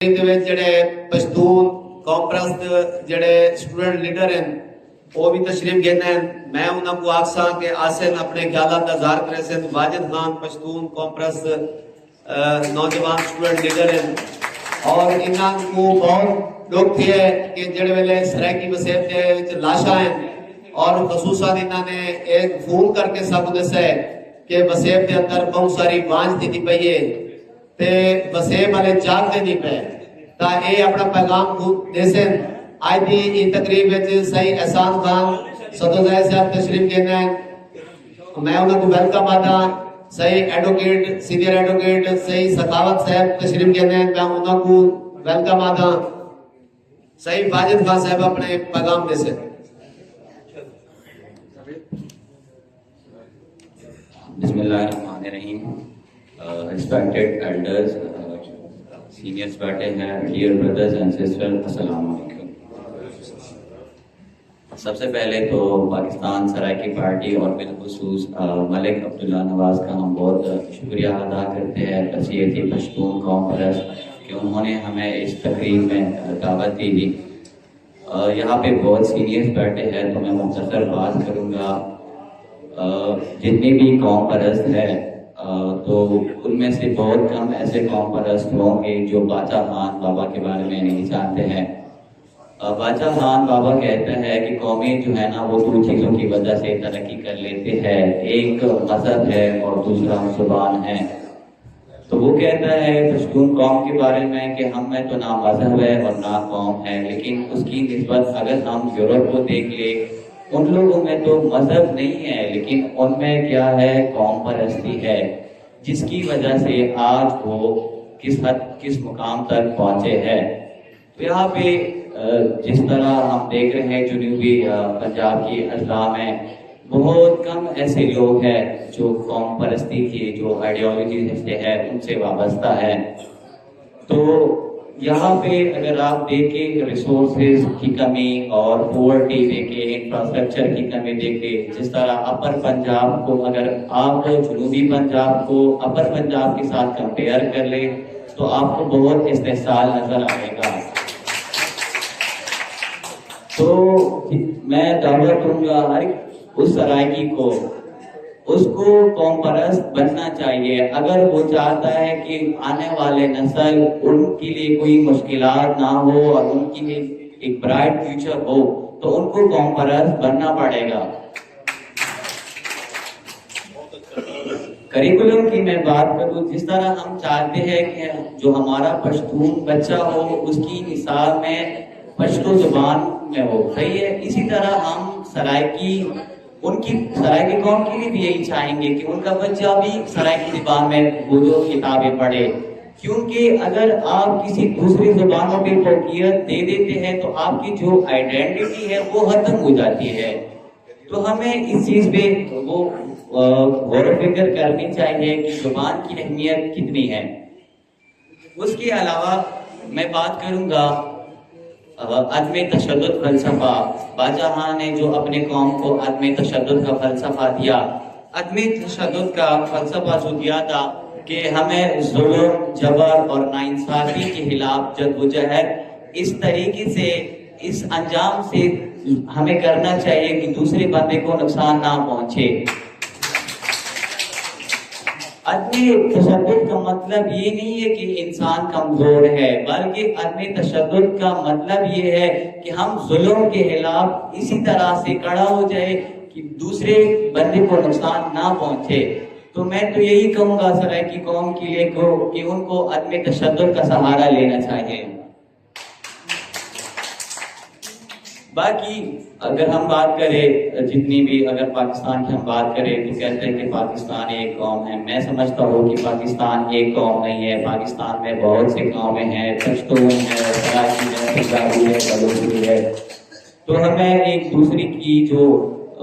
جڑے پشتون کانفرنس جڑے student leader ہیں وہ بھی تشریف گئے ہیں. میں انہوں کو آکساں کہ آسن اپنے خیالات کا اظہار کرے سن. واجد خان پشتون کانفرنس نوجوان اسٹوڈنٹ لیڈر ہیں اور انہوں کو بہت لوگ تھے کہ جڑے ویلے سرائکی وسیب کے لاشاں ہیں اور خصوصاً انہوں نے ایک فون کر کے سب دسے کہ وسیب کے اندر بہت ساری وانج دی پئی ہے تے وسیب والے جاگ دے نہیں پے تا اے اپنا پیغام خود دے سن. آج دی یہ تقریب وچ صحیح احسان خان صدر صاحب تشریف گئے ہیں. میں انہوں کو ویلکم آتا. صحیح ایڈوکیٹ سینئر ایڈوکیٹ صحیح سخاوت صاحب تشریف گئے ہیں. میں انہوں کو ویلکم آتا. صحیح واجد خان صاحب اپنے پیغام دے سن. بسم اللہ الرحمن الرحیم. Respected elders, seniors بیٹھے ہیں, dear brothers and sisters, السلام علیکم. سب سے پہلے تو پاکستان سرائکی پارٹی اور بالخصوص ملک عبداللہ نواز کا ہم بہت شکریہ ادا کرتے ہیں تسیحتی پشتون کانفرنس کہ انہوں نے ہمیں اس تقریب میں دعوت دی. یہاں پہ بہت سینئرز بیٹھے ہیں تو میں مختصر بات کروں گا. جتنی بھی قوم پرست ہے تو ان میں سے بہت کم ایسے قوم پرست ہوں گے جو باچا خان بابا کے بارے میں نہیں جانتے ہیں. باچا خان بابا کہتا ہے کہ قومیں جو ہے نا وہ دو چیزوں کی وجہ سے ترقی کر لیتے ہیں, ایک مذہب ہے اور دوسرا زبان ہے. تو وہ کہتا ہے پشتون قوم کے بارے میں کہ ہم میں تو نہ مذہب ہے اور نہ قوم ہے, لیکن اس کی نسبت اگر ہم یورپ کو دیکھ لیں ان لوگوں میں تو مذہب نہیں ہے لیکن ان میں کیا ہے, قوم پرستی ہے, جس کی وجہ سے آج وہ کس مقام تک پہنچے ہیں. تو یہاں پہ جس طرح ہم دیکھ رہے ہیں جنوبی پنجاب کی اضلاع میں بہت کم ایسے لوگ ہیں جو قوم پرستی کی جو آئیڈیالوجی سے ہے ان سے وابستہ ہے. تو یہاں پہ اگر آپ دیکھیں ریسورسز کی کمی اور پورٹی دیکھیں, انفراسٹرکچر کی کمی دیکھیں, جس طرح اپر پنجاب کو اگر آپ جنوبی پنجاب کو اپر پنجاب کے ساتھ کمپیئر کر لیں تو آپ کو بہت استحصال نظر آئے گا. تو میں دعوت دوں گا ہر اس سرائکی کو, اس کو قوم پرست بننا چاہیے. اگر وہ چاہتا ہے کہ آنے والے نسل ان کے لیے کوئی مشکلات نہ ہو اور ان کے لیے ایک برائٹ فیوچر ہو تو ان کو قوم پرست بننا پڑے گا. کریکولم کی میں بات کروں, جس طرح ہم چاہتے ہیں کہ جو ہمارا پشتون بچہ ہو اس کی نصاب میں پشتو زبان میں ہو, صحیح ہے. اسی طرح ہم سرائکی قوم کے لیے بھی یہی چاہیں گے کہ ان کا بچہ بھی سرائکی زبان میں وہ کتابیں پڑھے, کیونکہ اگر آپ کسی دوسری زبانوں پہ فوقیت دے دیتے ہیں تو آپ کی جو آئیڈینٹی ہے وہ ختم ہو جاتی ہے. تو ہمیں اس چیز پہ وہ غور و فکر کرنی چاہیے کہ زبان کی اہمیت کتنی ہے. اس کے علاوہ میں بات کروں گا عدم تشدد فلسفہ. باچا خان نے جو اپنے قوم کو عدم تشدد کا فلسفہ دیا, عدم تشدد کا فلسفہ جو دیا تھا کہ ہمیں ظلم جبر اور ناانصافی کے خلاف جدوجہد اس طریقے سے اس انجام سے ہمیں کرنا چاہیے کہ دوسرے بندے کو نقصان نہ پہنچے. عدم تشدد کا مطلب یہ نہیں ہے کہ انسان کمزور ہے, بلکہ عدم تشدد کا مطلب یہ ہے کہ ہم ظلم کے خلاف اسی طرح سے کھڑا ہو جائے کہ دوسرے بندے کو نقصان نہ پہنچے. تو میں تو یہی کہوں گا سرائکی قوم کے لیے کہ ان کو عدم تشدد کا سہارا لینا چاہیے. باقی اگر ہم بات کریں جتنی بھی اگر پاکستان کی ہم بات کریں تو کہتے ہیں کہ پاکستان ایک قوم ہے. میں سمجھتا ہوں کہ پاکستان ایک قوم نہیں ہے. پاکستان میں بہت سی قومیں ہیں, پشتون ہے, سرائکی ہے, پنجابی ہے, بلوچی ہے. تو ہمیں ایک دوسری کی جو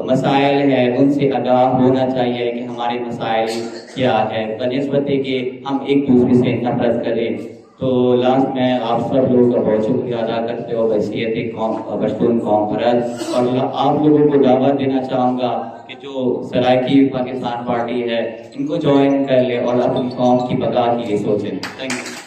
مسائل ہے ان سے آگاہ ہونا چاہیے کہ ہمارے مسائل کیا ہے, بنسبت کہ ہم ایک دوسرے سے نفرت کریں. تو لاسٹ میں آپ سب لوگوں کا بہت شکریہ ادا کرتے ہو حیثیت پشتون کانفرنس, اور آپ لوگوں کو دعوت دینا چاہوں گا کہ جو سرائکی پاکستان پارٹی ہے ان کو جوائن کر لے اور اپنی قوم کی بقا کے لیے سوچیں. Thank you.